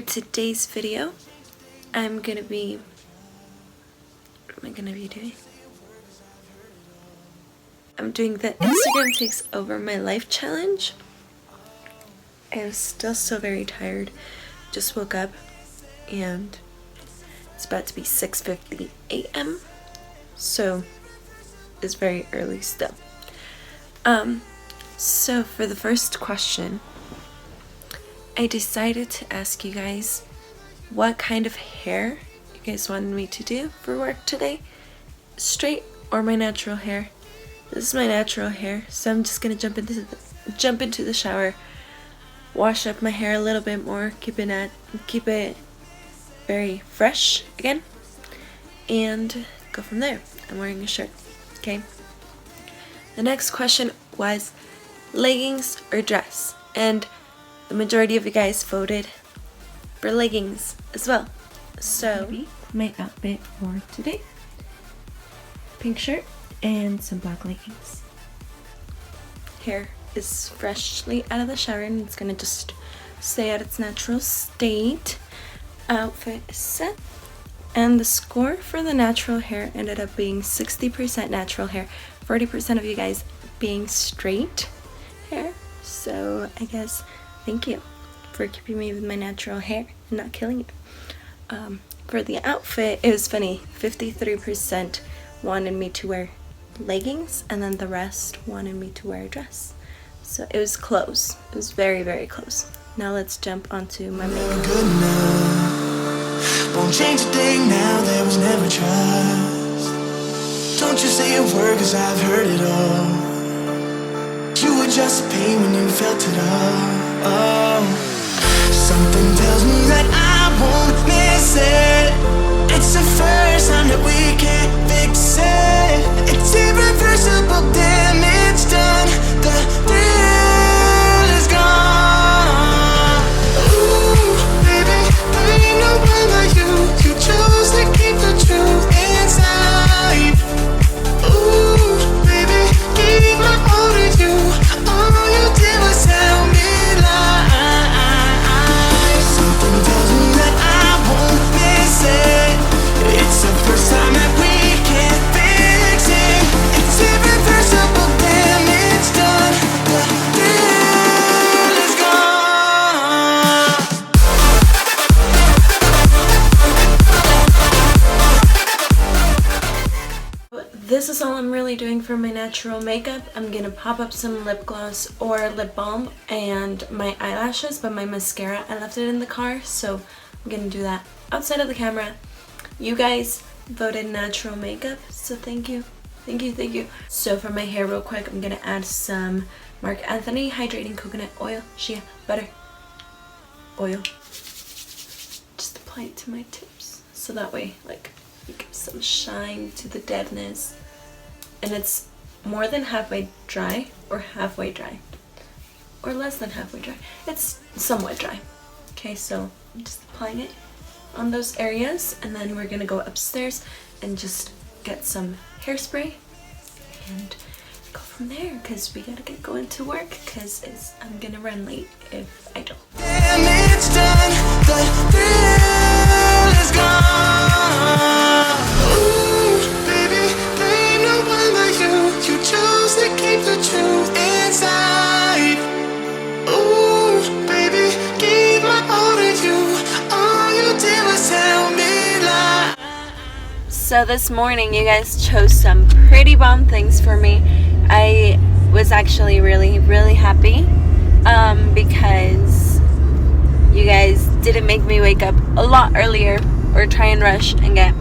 today's video, what am I gonna be doing? I'm doing the Instagram takes over my life challenge. I'm still so very tired. Just woke up and it's about to be 6:50 a.m. So it's very early still. So for the first question, I decided to ask you guys what kind of hair you guys wanted me to do for work today. Straight or my natural hair. This is my natural hair, so I'm just gonna jump into the shower, wash up my hair a little bit more, keep it very fresh again, and go from there. I'm wearing a shirt. Okay. The next question was leggings or dress, and the majority of you guys voted for leggings as well. So my outfit for today: pink shirt and some black leggings. Hair is freshly out of the shower and it's gonna just stay at its natural state. Outfit is set, and the score for the natural hair ended up being 60% natural hair, 40% of you guys being straight hair. So I guess thank you for keeping me with my natural hair and not killing it. For the outfit, it was funny, 53% wanted me to wear leggings and then the rest wanted me to wear a dress. So it was close. It was very, very close. Now let's jump onto my makeup. Good enough. Won't change a thing now, there was never trust. Don't you say a word, cause I've heard it all. You were just a pain when you felt it all. Oh. Something tells me that I won't miss it. It's the first time that we can't fix it. It's irreversible damage done. The thrill is gone. Ooh, baby, there ain't no one like you. You chose to keep the truth inside. Ooh, baby, gave my all to you. All you did was tell me lies. Something tells me that I won't miss it. It's the first time that we can't fix it. It's irreversible damage done. The thrill is gone. This is all I'm really doing for my natural makeup. I'm gonna pop up some lip gloss or lip balm and my eyelashes, but my mascara, I left it in the car, so I'm gonna do that outside of the camera. You guys voted natural makeup, so thank you. So for my hair real quick, I'm gonna add some Marc Anthony Hydrating Coconut Oil, shea butter oil. Just apply it to my tips, so that way like it gives some shine to the deadness. And it's more than halfway dry, or halfway dry, or less than halfway dry. It's somewhat dry. Okay, so I'm just applying it on those areas, and then we're gonna go upstairs and just get some hairspray and go from there, because we gotta get going to work, because I'm gonna run late if I don't. Damage done. The thrill is gone. Ooh, baby, there ain't no one like you. You chose to keep the truth inside. Ooh, baby, gave my all to you. All you did was tell me lies. So this morning you guys chose some pretty bomb things for me. I was actually really, really happy because you guys didn't make me wake up a lot earlier or try and rush and get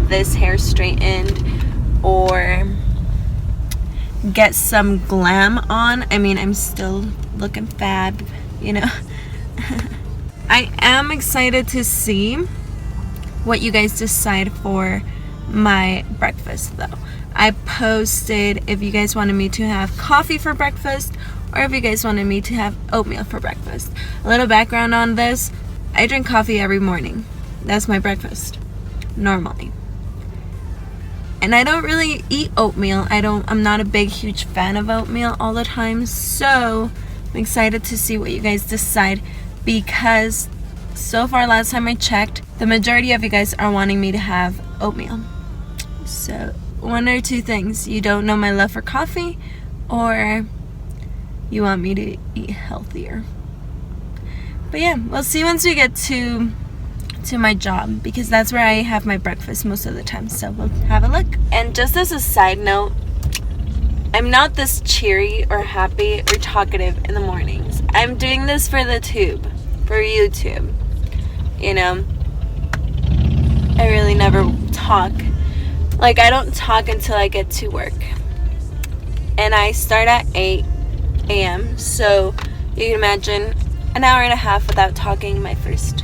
this hair straightened or get some glam on. I mean, I'm still looking fab, you know. I am excited to see what you guys decide for my breakfast though. I posted if you guys wanted me to have coffee for breakfast or if you guys wanted me to have oatmeal for breakfast. A little background on this: I drink coffee every morning. That's my breakfast normally. And I don't really eat oatmeal. I'm not a big huge fan of oatmeal all the time, so I'm excited to see what you guys decide, because so far, last time I checked, the majority of you guys are wanting me to have oatmeal. So, one or two things. You don't know my love for coffee, or you want me to eat healthier. But yeah, we'll see once we get to my job, because that's where I have my breakfast most of the time. So we'll have a look. And just as a side note, I'm not this cheery or happy or talkative in the mornings. I'm doing this for the tube, for YouTube. You know, I really never talk. Like, I don't talk until I get to work. And I start at 8 a.m. So you can imagine an hour and a half without talking my first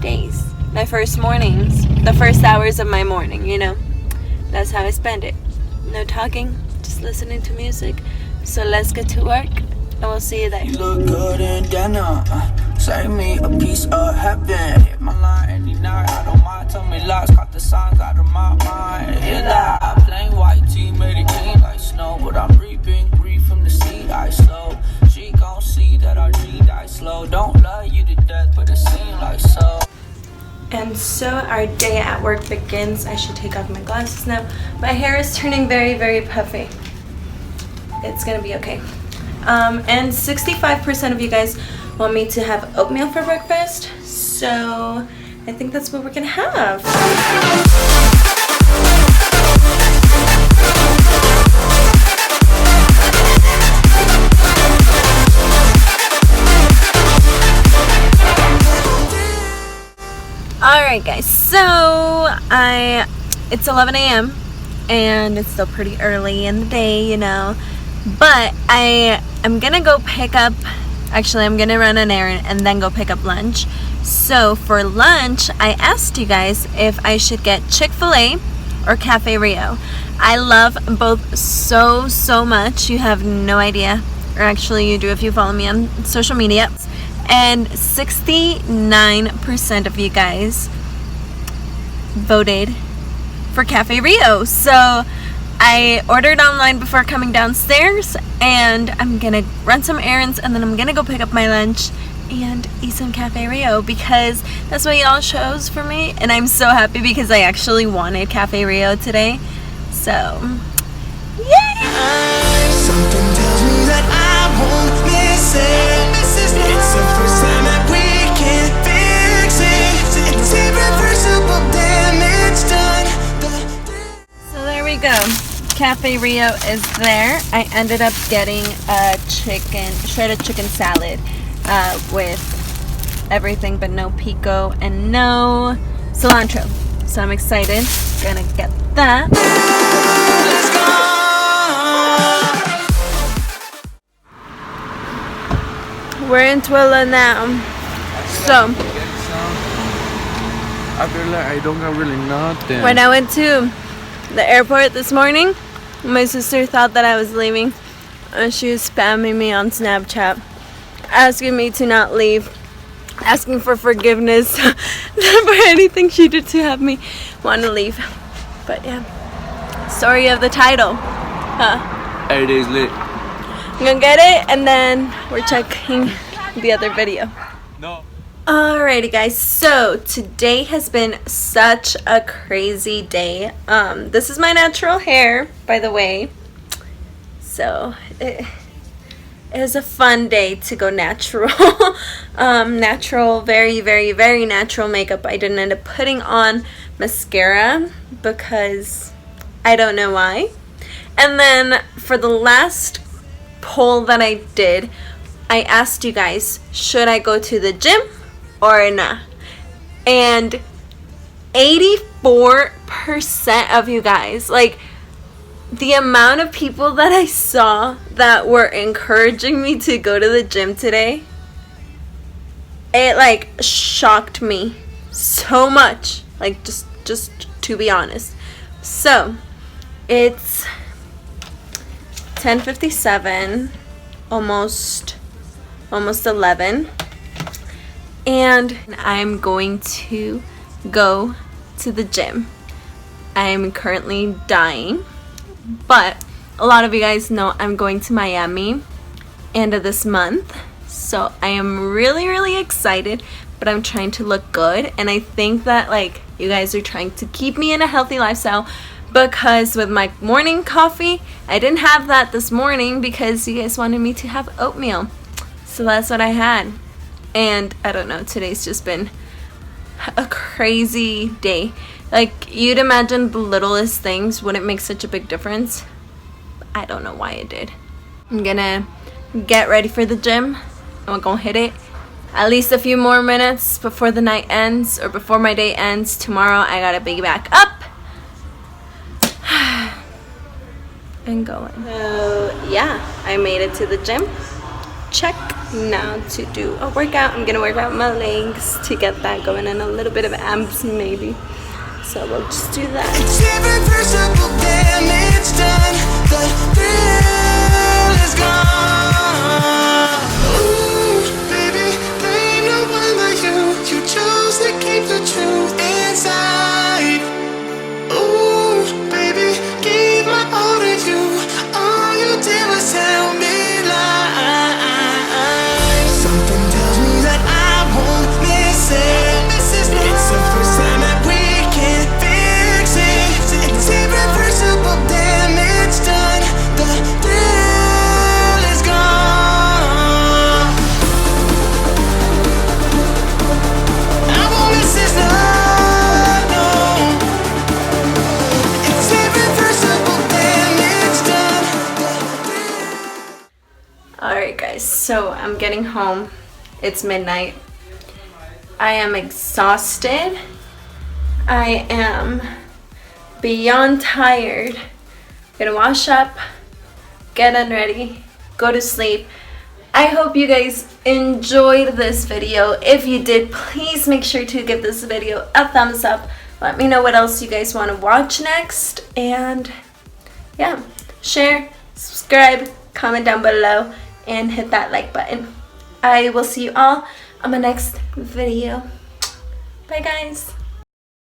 days, my first mornings, the first hours of my morning, you know. That's how I spend it. No talking, just listening to music. So let's get to work, and we'll see you there. You look good in dinner. Save me a piece of heaven. Hit my line any night. I don't mind. Tell me lies. Got the signs out of my mind. Hit that. Plain white tee made it clean like snow. But I'm reaping grief from the seed I slow. She gon' see that our G die slow. Don't love you to death, but it seems like so. And so our day at work begins. I should take off my glasses now. My hair is turning very, very puffy. It's gonna be okay. And 65% of you guys want me to have oatmeal for breakfast. So I think that's what we're gonna have. Alright guys, so it's 11 a.m. and it's still pretty early in the day, you know, but I'm gonna go pick up, actually I'm gonna run an errand and then go pick up lunch. So for lunch, I asked you guys if I should get Chick-fil-A or Cafe Rio. I love both so much, you have no idea, or actually you do if you follow me on social media. And 69% of you guys voted for Cafe Rio. So I ordered online before coming downstairs, and I'm gonna run some errands, and then I'm gonna go pick up my lunch and eat some Cafe Rio, because that's what y'all chose for me. And I'm so happy because I actually wanted Cafe Rio today. So, yay! Something tells me that I won't miss it. It's the first time that we can fix it. It's irreversible damage done. So there we go. Cafe Rio is there. I ended up getting a shredded chicken salad with everything but no pico and no cilantro. So I'm excited. Gonna get that. Let's go. We're in Twilla now. So After that, I don't have really nothing. when I went to the airport this morning, my sister thought that I was leaving, and she was spamming me on Snapchat, asking me to not leave, asking for forgiveness for anything she did to have me want to leave. But yeah, story of the title. 8 days late. I'm gonna get it, and then we're checking the other video. No. Alrighty guys, so today has been such a crazy day. This is my natural hair, by the way. So it was a fun day to go natural. Natural, very natural makeup. I didn't end up putting on mascara because I don't know why. And then for the last poll that I did, I asked you guys, should I go to the gym or not? And 84% of you guys, like, the amount of people that I saw that were encouraging me to go to the gym today, it like shocked me so much, like just to be honest. So it's 10:57, almost 11, and I'm going to go to the gym. I'm currently dying, but a lot of you guys know I'm going to Miami end of this month, so I am really excited. but I'm trying to look good. And I think that like you guys are trying to keep me in a healthy lifestyle, because with my morning coffee, I didn't have that this morning because you guys wanted me to have oatmeal. So that's what I had. And I don't know, today's just been a crazy day. Like, you'd imagine the littlest things wouldn't make such a big difference. I don't know why it did. I'm gonna get ready for the gym. I'm gonna hit it at least a few more minutes before the night ends, or before my day ends. Tomorrow I gotta be back up and going. So yeah, I made it to the gym. Check. Now to do a workout. I'm gonna work out my legs to get that going, and a little bit of abs maybe. So we'll just do that. It's irreversible, damage done. The thrill is gone. Ooh, baby, blame no one but you. You chose to keep the truth inside. Ooh, baby, gave my all to you. All you did was tell me lies. Something tells me that I won't miss it. It's the first time that we can fix it. It's irreversible, damage done. The thrill is gone. I won't miss this love, no. It's irreversible, damage done. Alright guys, so I'm getting home. It's midnight. I am exhausted. I am beyond tired. I'm gonna wash up, get unready, go to sleep. I hope you guys enjoyed this video. If you did, please make sure to give this video a thumbs up. Let me know what else you guys want to watch next. And yeah, share, subscribe, comment down below, and hit that like button. I will see you all on my next video. Bye guys.